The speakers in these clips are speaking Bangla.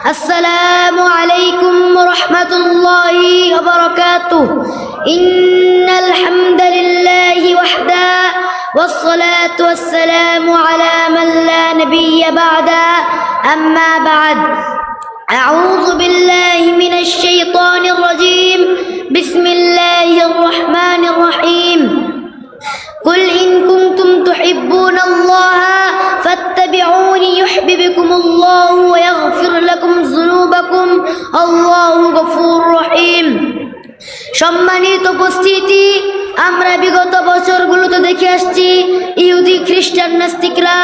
আসসালামু আলাইকুম ওয়া রাহমাতুল্লাহি ওয়া বারাকাতুহু ইন্নাল হামদালিল্লাহি ওয়াহদা والصلاة والسلام على من لا نبي بعده أما بعد أعوذ بالله من الشيطان الرجيم بسم الله الرحمن الرحيم قل إن كنتم تحبون الله فاتبعوني يحببكم الله ويغفر لكم ذنوبكم الله غفور رحيم সম্মানিত উপস্থিতি, আমরা বিগত বছরগুলোতে দেখে আসছি ইহুদি খ্রিস্টান নাস্তিকরা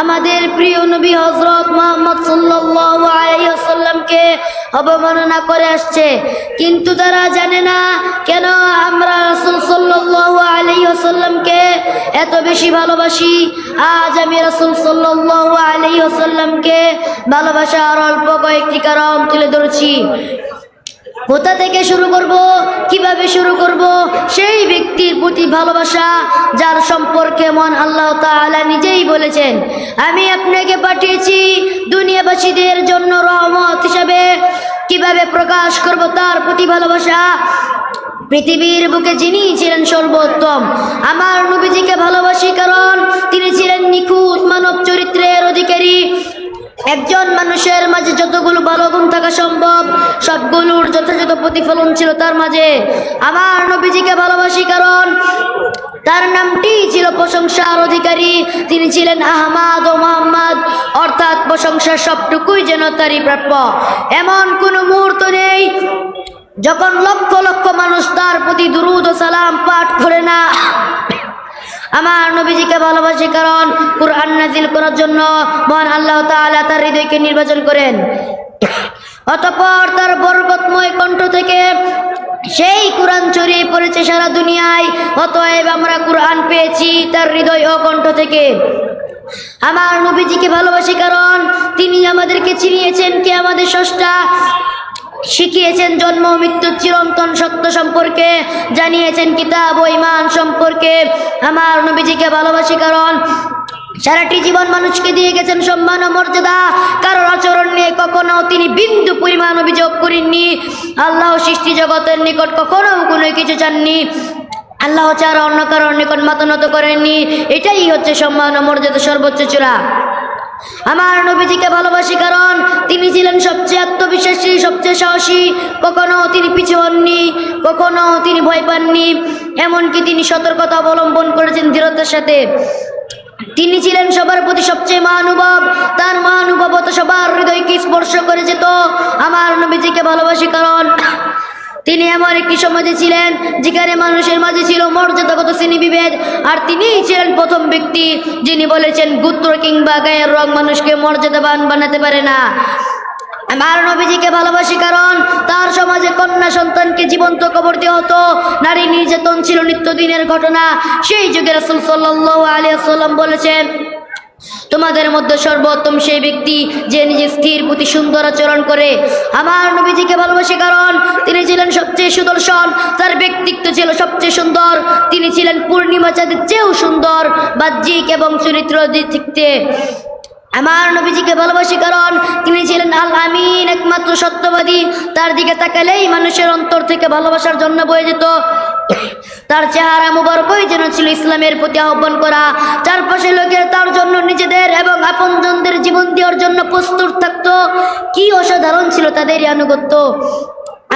আমাদের প্রিয় নবী হযরত মুহাম্মদ সাল্লাল্লাহু আলাইহি ওয়াসাল্লামকে অবমাননা করে আসছে, কিন্তু তারা জানে না কেন আমরা রাসূল সাল্লাল্লাহু আলাইহি ওয়াসাল্লামকে এত বেশি ভালোবাসি। আজ আমি রাসূল সাল্লাল্লাহু আলাইহি ওয়াসাল্লামকে ভালোবাসার অল্প কয়েকটি কারণ তুলে ধরেছি। কোথা থেকে শুরু করব, কিভাবে শুরু করব? সেই ব্যক্তির প্রতি ভালোবাসা যার সম্পর্কে মহান আল্লাহ তাআলা নিজেই বলেছেন, আমি আপনাকে পাঠিয়েছি দুনিয়াবাসীদের জন্য রহমত হিসাবে। কিভাবে প্রকাশ করব তার প্রতি ভালোবাসা? পৃথিবীর বুকে যিনি ছিলেন সর্বোত্তম, আমার নবীজিকে ভালোবাসি কারণ তিনি ছিলেন নিখুঁত মানব চরিত্রের অধিকারী। একজন মানুষের মাঝে যতগুলো ভালো গুণ থাকা সম্ভব সবগুলোর যথাযথ প্রতিফলন ছিল তার মাঝে। আমার নবীজিকে ভালোবাসি কারণ তার নামটি ছিল প্রশংসার অধিকারী। তিনি ছিলেন আহমদ ও মুহাম্মদ, অর্থাৎ প্রশংসার সবটুকুই যেন তারই প্রাপ্য। এমন কোনো মুহূর্ত নেই যখন লক্ষ লক্ষ মানুষ তার প্রতি দুরূদ ও সালাম পাঠ করে না। আমার নবীজিকে ভালোবাসি কারণ কুরআন নাযিল করার জন্য মহান আল্লাহ তাআলা তার হৃদয়কে নির্বাচন করেন। অতঃপর তার বরকতময় কণ্ঠ থেকে সেই কুরআন ছড়িয়ে পড়েছে সারা দুনিয়ায়। অতএব আমরা কুরআন পেয়েছি তার হৃদয় ও কণ্ঠ থেকে। আমার নবীজিকে ভালোবাসি কারণ তিনি আমাদেরকে চিনিয়েছেন কে আমাদের স্রষ্টা, শিখিয়েছেন জন্ম মৃত্যুর চিরন্তন সত্য সম্পর্কে, জানিয়েছেন কিতাব ও ঈমান সম্পর্কে। আমার নবীজিকে ভালোবাসি কারণ সারাটি জীবন মানুষকে দিয়ে গেছেন সম্মান ও মর্যাদা। কারোর আচরণ নিয়ে কখনো তিনি বিন্দু পরিমাণ অভিযোগ করেননি। আল্লাহ সৃষ্টি জগতের নিকট কখনো কোনো কিছু চাননি, আল্লাহ ছাড়া অন্য কারোর নিকট মাথা নত করেননি। এটাই হচ্ছে সম্মান ও মর্যাদার সর্বোচ্চ চূড়া। আমার নবীজিকে ভালোবাসি কারণ তিনি ছিলেন সবচেয়ে আত্মবিশ্বাসী, সবচেয়ে সাহসী। কখনো তিনি পিছু হননি, কখনো তিনি ভয় পাননি, এমনকি তিনি সতর্কতা অবলম্বন করেছেন দৃঢ়তার সাথে। তিনি ছিলেন সবার প্রতি সবচেয়ে মহানুভব, তার মহানুভবতা সবার হৃদয়কে স্পর্শ করে যেত। আমার নবীজিকে ভালোবাসি কারণ তিনি এমন একটি সমাজে ছিলেন যেখানে মানুষের মাঝে ছিল মর্যাদাগত শ্রেণীবিভেদ, আর তিনিই ছিলেন প্রথম ব্যক্তি যিনি বলেছেন গোত্র কিংবা গায়ের রং মানুষকে মর্যাদাবান বানাতে পারে না। আমার নবীজিকে ভালোবাসি কারণ তার সমাজে কন্যা সন্তানকে জীবন্ত কবর দেওয়া হতো, নারী নির্যাতন ছিল নিত্যদিনের ঘটনা। সেই যুগে রাসূল সাল্লাল্লাহু আলাইহি ওয়াসাল্লাম বলেছেন, তোমাদের মধ্যে সর্বোত্তম সেই ব্যক্তি যে নিজের স্ত্রীর প্রতি সুন্দর আচরণ করে। আমার নবীজিকে ভালোবাসি কারণ তিনি ছিলেন সবচেয়ে সুদর্শন, তার ব্যক্তিত্ব ছিল সবচেয়ে সুন্দর। তিনি ছিলেন পূর্ণিমা চাঁদের চেয়েও সুন্দর বাহ্যিক এবং চরিত্র দিক থেকে। আমার নবীজিকে ভালোবাসি কারণ তিনি ছিলেন আল আমিন, একমাত্র সত্যবাদী। তার দিকে তাকালেই মানুষের অন্তর থেকে ভালোবাসার জন্য বয়ে যেত। তার চেহারা মুবারকই যেন ছিল ইসলামের প্রতি আহ্বান করা। চারপাশে লোকের তার জন্য নিজেদের এবং আপনজনদের জীবন দেওয়ার জন্য প্রস্তুত থাকতো। কি অসাধারণ ছিল তাদের আনুগত্য।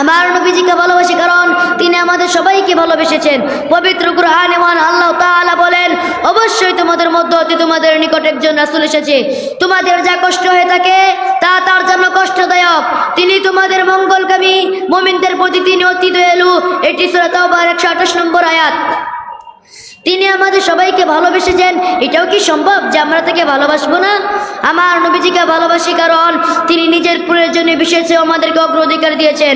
আমার নবীজিকে ভালোবাসি কারণ তিনি আমাদের সবাইকে ভালোবেসেছেন। পবিত্র কুরআনে মহান আল্লাহ তাআলা বলেন, অবশ্যই তোমাদের মধ্যে অতি তোমাদের নিকট একজন রাসূল এসেছে, তোমাদের যা কষ্ট হয়ে থাকে তা তার জন্য কষ্টদায়ক। তিনি তোমাদের মঙ্গলকামী, মুমিনদের প্রতি তিনি অতি দয়ালু। এটি সূরা তাওবার 128 নম্বর আয়াত। তিনি আমাদের সবাইকে ভালোবেসেছেন। এটাও কি সম্ভব যে আমরা তাকে ভালোবাসবো না? আমার নবীজিকে ভালোবাসি কারণ তিনি নিজের প্রয়োজনে বিশেষ আমাদেরকে অগ্রাধিকার দিয়েছেন।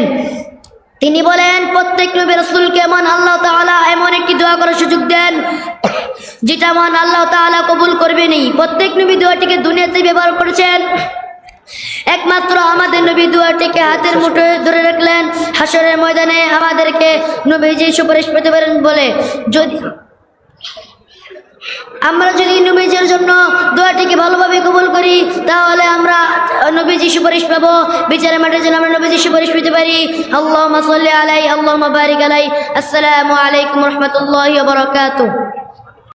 তিনি বলেন, প্রত্যেক নবী রাসূলকে মহান আল্লাহ তাআলা এমন একটি দোয়া করার সুযোগ দেন যেটা মহান আল্লাহ তাআলা কবুল করবেনই। প্রত্যেক নবী দোয়াটিকে দুনিয়াতে ব্যবহার করেছেন, একমাত্র আমাদের নবী দোয়াটিকে হাতের মুঠোয় ধরে রাখলেন হাসরের ময়দানে আমাদেরকে নবীজি সুপারিশ পেতে পারেন বলে। যদি আমরা যদি নবীজির জন্য দোয়াটিকে ভালোভাবে কবুল করি তাহলে আমরা নবীজি সুপারিশ পাবো, বিচারের মাঠে যেন আমরা নবীজি সুপারিশ পেতে পারি। আল্লাহুম্মা সাল্লি আলাইহি আল্লাহুম্মা বারিক আলাইহি। আসসালামু আলাইকুম ওয়া রাহমাতুল্লাহি ওয়া বারাকাতুহু।